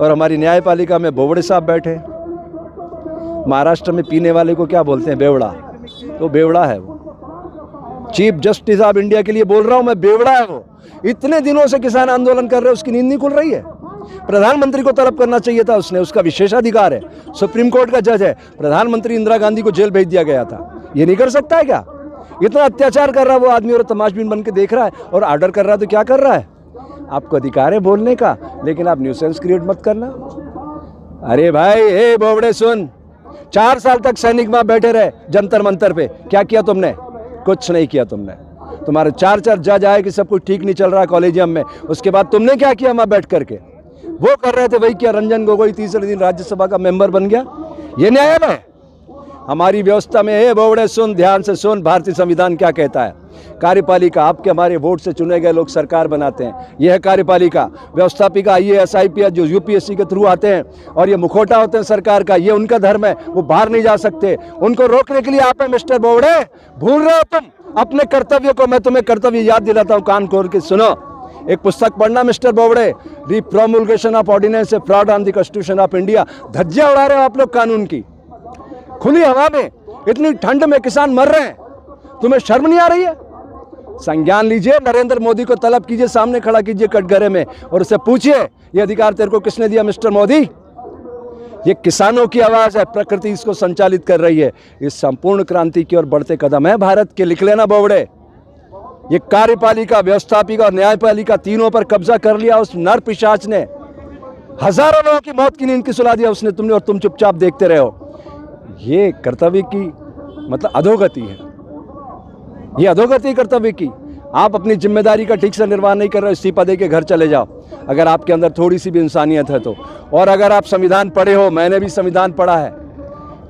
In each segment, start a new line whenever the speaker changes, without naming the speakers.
और हमारी न्यायपालिका में बोबड़े साहब बैठे। महाराष्ट्र में पीने वाले को क्या बोलते हैं? बेवड़ा। तो बेवड़ा है वो। चीफ जस्टिस ऑफ इंडिया के लिए बोल रहा हूं मैं, बेवड़ा है वो। इतने दिनों से किसान आंदोलन कर रहे हैं, उसकी नींद नहीं खुल रही है। प्रधानमंत्री को तलब करना चाहिए था उसने, उसका विशेषाधिकार है, सुप्रीम कोर्ट का जज है। प्रधानमंत्री इंदिरा गांधी को जेल भेज दिया गया था, ये नहीं कर सकता है क्या? इतना अत्याचार कर रहा है वो आदमी और तमाशबीन बन के देख रहा है और ऑर्डर कर रहा है। तो क्या कर रहा है? आपको अधिकार है बोलने का, लेकिन आप न्यूसेंस क्रिएट मत करना। अरे भाई, हे बोबड़े सुन, 4 साल तक सैनिक वहां बैठे रहे जंतर मंतर पे, क्या किया तुमने? कुछ नहीं किया तुमने। तुम्हारे 4 जज आए कि सब कुछ ठीक नहीं चल रहा कॉलेजियम में, उसके बाद तुमने क्या किया? वहां बैठ करके वो कर रहे थे वही किया। रंजन गोगोई तीसरे दिन राज्यसभा का मेंबर बन गया। ये न्यायालय है हमारी व्यवस्था में? हे बोबड़े सुन, ध्यान से सुन, भारतीय संविधान क्या कहता है। कार्यपालिका आपके हमारे वोट से चुने गए लोग सरकार बनाते हैं, यह है कार्यपालिका। व्यवस्थापिका IAS IPS जो UPSC के थ्रू आते हैं और ये मुखौटा होते हैं सरकार का, ये उनका धर्म है, वो बाहर नहीं जा सकते। उनको रोकने के लिए आप हैं मिस्टर बोबड़े। भूल रहे हो तुम अपने कर्तव्य को। मैं तुम्हें कर्तव्य याद दिलाता हूँ, कान खोल के सुनो। एक पुस्तक पढ़ना mister Bobde, the promulgation of ordinance, fraud on the constitution of India. धज्जियां उड़ा रहे हो आप लोग कानून की, खुली हवा में, इतनी ठंड में किसान मर रहे हैं, तुम्हें शर्म नहीं आ रही है? संज्ञान लीजिए, नरेंद्र मोदी को तलब कीजिए, सामने खड़ा कीजिए कटघरे में और उससे पूछिए ये अधिकार तेरे को किसने दिया मिस्टर मोदी? ये किसानों की आवाज है, प्रकृति इसको संचालित कर रही है। इस संपूर्ण क्रांति की ओर बढ़ते कदम है भारत के। लिख लेना बोबड़े, ये कार्यपालिका, व्यवस्थापिका और न्यायपालिका तीनों पर कब्जा कर लिया उस नर पिशाच ने। हजारों लोगों की मौत की नींद की सुला दिया उसने, तुमने, और तुम चुपचाप देखते रहे हो। ये कर्तव्य की मतलब अधोगति है, ये अधोगति कर्तव्य की। आप अपनी जिम्मेदारी का ठीक से निर्वाह नहीं कर रहे हो, इस्तीफा दे के घर चले जाओ अगर आपके अंदर थोड़ी सी भी इंसानियत है तो। और अगर आप संविधान पढ़े हो, मैंने भी संविधान पढ़ा है,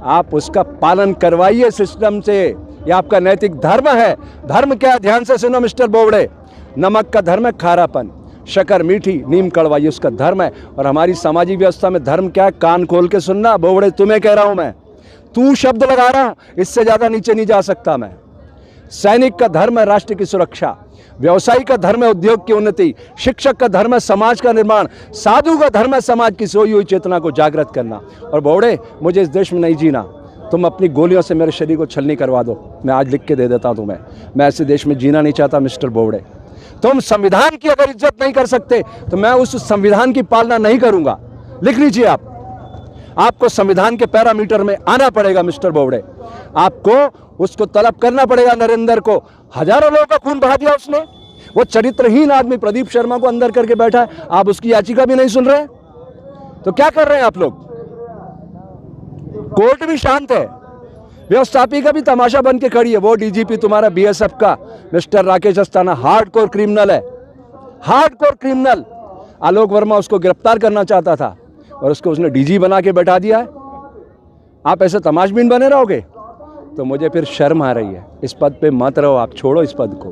आप उसका पालन करवाइए सिस्टम से। ये आपका नैतिक धर्म है। धर्म क्या है? ध्यान से सुनो मिस्टर बोबड़े, नमक का धर्म है खारापन, शक्कर मीठी, नीम कड़वा, ये उसका धर्म है। और हमारी सामाजिक व्यवस्था में धर्म क्या है? कान खोल के सुनना बोबड़े, तुम्हें कह रहा हूं मैं, तू शब्द लगा रहा, इससे ज्यादा नीचे नहीं जा सकता मैं। सैनिक का धर्म है राष्ट्र की सुरक्षा, व्यवसायी का धर्म है उद्योग की उन्नति, शिक्षक का धर्म है समाज का निर्माण, साधु का धर्म है समाज की सोई हुई चेतना को जागृत करना। और बोबड़े, मुझे इस देश में नहीं जीना, तुम अपनी गोलियों से मेरे शरीर को छलनी करवा दो, मैं आज लिख के दे देता हूं तुम्हें। मैं ऐसे देश में जीना नहीं चाहता मिस्टर बोबड़े। तुम संविधान की अगर इज्जत नहीं कर सकते तो मैं उस संविधान की पालना नहीं करूंगा। लिख लीजिए आप, आपको संविधान के पैरामीटर में आना पड़ेगा मिस्टर बोबड़े। आपको उसको तलब करना पड़ेगा नरेंद्र को। हजारों लोगों का खून बहा दिया उसने। वो चरित्रहीन आदमी प्रदीप शर्मा को अंदर करके बैठा है, आप उसकी याचिका भी नहीं सुन रहे। तो क्या कर रहे हैं आप लोग? कोर्ट भी शांत है, व्यवस्थापिका भी तमाशा बन के खड़ी है। वो DGP तुम्हारा BSF का mister Rakesh Asthana hardcore criminal है, हार्डकोर क्रिमिनल। आलोक वर्मा उसको गिरफ्तार करना चाहता था और उसको उसने DG बना के बैठा दिया है। आप ऐसे तमाशबीन बने रहोगे तो मुझे फिर शर्म आ रही है। इस पद पे मत रहो आप, छोड़ो इस पद को,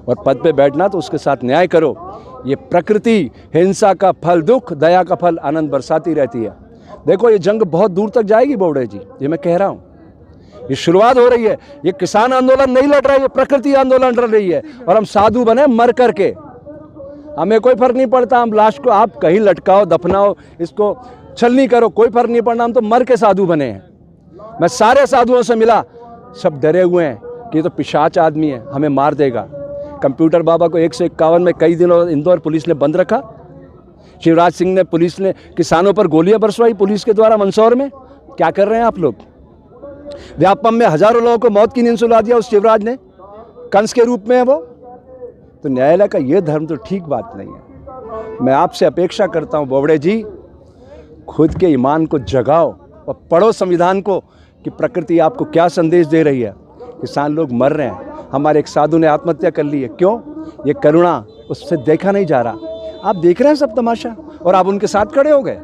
और पद पे बैठना तो उसके साथ न्याय करो। ये प्रकृति हिंसा का फल दुख, दया का फल आनंद बरसाती रहती है। देखो ये जंग बहुत दूर तक जाएगी बोबड़े जी, ये मैं कह रहा हूँ। ये शुरुआत हो रही है। ये किसान आंदोलन नहीं लड़ रहा है, ये प्रकृति आंदोलन लड़ रही है। और हम साधु बने मर करके, हमें कोई फर्क नहीं पड़ता। हम लाश को आप कहीं लटकाओ, दफनाओ, इसको छलनी करो, कोई फर्क नहीं पड़ना। हम तो मर के साधु बने हैं। मैं सारे साधुओं से मिला, सब डरे हुए हैं कि ये तो पिशाच आदमी है, हमें मार देगा। कंप्यूटर बाबा को 151 में कई दिनों इंदौर पुलिस ने बंद रखा। शिवराज सिंह ने, पुलिस ने किसानों पर गोलियां बरसवाई पुलिस के द्वारा मंदसौर में। क्या कर रहे हैं आप लोग? व्यापम में हजारों लोगों को मौत की नींद सुला दिया उस शिवराज ने, कंस के रूप में है वो। तो न्यायालय का ये धर्म तो ठीक बात नहीं है। मैं आपसे अपेक्षा करता हूं बोबड़े जी, खुद के ईमान को जगाओ और पढ़ो संविधान को कि प्रकृति आपको क्या संदेश दे रही है। किसान लोग मर रहे हैं, हमारे एक साधु ने आत्महत्या कर ली है। क्यों? ये करुणा उससे देखा नहीं जा रहा। आप देख रहे हैं सब तमाशा और आप उनके साथ खड़े हो गए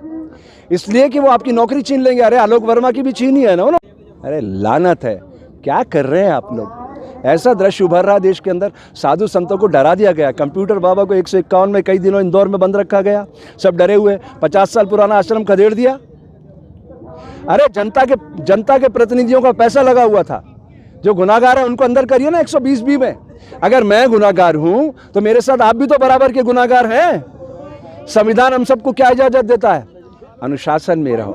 इसलिए कि वो आपकी नौकरी छीन लेंगे। अरे आलोक वर्मा की भी छीनी है ना। अरे लानत है, क्या कर रहे हैं आप लोग? ऐसा दृश्य उभर रहा देश के अंदर। साधु संतों को डरा दिया गया। कंप्यूटर बाबा को 151 में कई दिनों इंदौर में बंद रखा गया, सब डरे हुए। 50 साल पुराना आश्रम खदेड़ दिया। अरे जनता के प्रतिनिधियों का पैसा लगा हुआ था। जो गुनाहगार है उनको अंदर करिए ना 120B में। अगर मैं गुनाहगार हूं तो मेरे साथ आप भी तो बराबर के गुनाहगार हैं। संविधान हम सबको क्या इजाजत देता है? अनुशासन में रहो।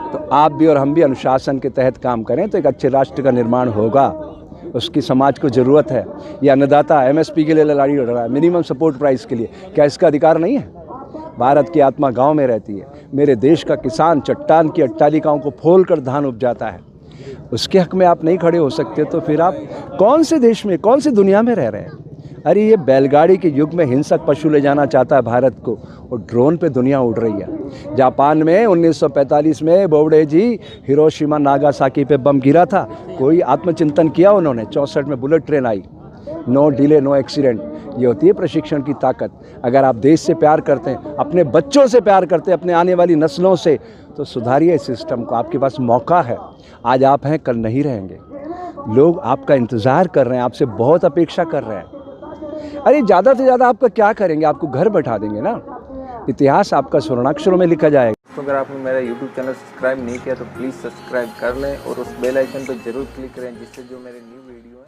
तो आप भी और हम भी अनुशासन के तहत काम करें तो एक अच्छे राष्ट्र का निर्माण होगा। उसकी समाज को ज़रूरत है। ये अन्नदाता MSP के लिए लड़ाई लड़ रहा है, मिनिमम सपोर्ट प्राइस के लिए। क्या इसका अधिकार नहीं है? भारत की आत्मा गांव में रहती है। मेरे देश का किसान चट्टान की अट्टालिकाओं को फोल कर धान उपजाता है। उसके हक में आप नहीं खड़े हो सकते तो फिर आप कौन से देश में, कौन सी दुनिया में रह रहे हैं? अरे ये बैलगाड़ी के युग में हिंसक पशु ले जाना चाहता है भारत को, और ड्रोन पे दुनिया उड़ रही है। जापान में 1945 में बोबडे जी हिरोशिमा नागासाकी पे बम गिरा था, कोई आत्मचिंतन किया उन्होंने? 64 में बुलेट ट्रेन आई, नो डिले नो एक्सीडेंट। ये होती है प्रशिक्षण की ताकत। अगर आप देश से प्यार करते हैं, अपने बच्चों से प्यार करते हैं, अपने आने वाली नस्लों से, तो सुधारिए इस सिस्टम को। आपके पास मौका है। आज आप हैं, कल नहीं रहेंगे। लोग आपका इंतज़ार कर रहे हैं, आपसे बहुत अपेक्षा कर रहे हैं। अरे ज़्यादा से ज़्यादा आपका क्या करेंगे? आपको घर बैठा देंगे ना। इतिहास आपका स्वर्णाक्षरों में लिखा जाएगा।
तो अगर आपने मेरा YouTube चैनल सब्सक्राइब नहीं किया तो प्लीज़ सब्सक्राइब कर लें और उस बेल आइकन पर ज़रूर क्लिक करें, जिससे जो मेरे न्यू वीडियो है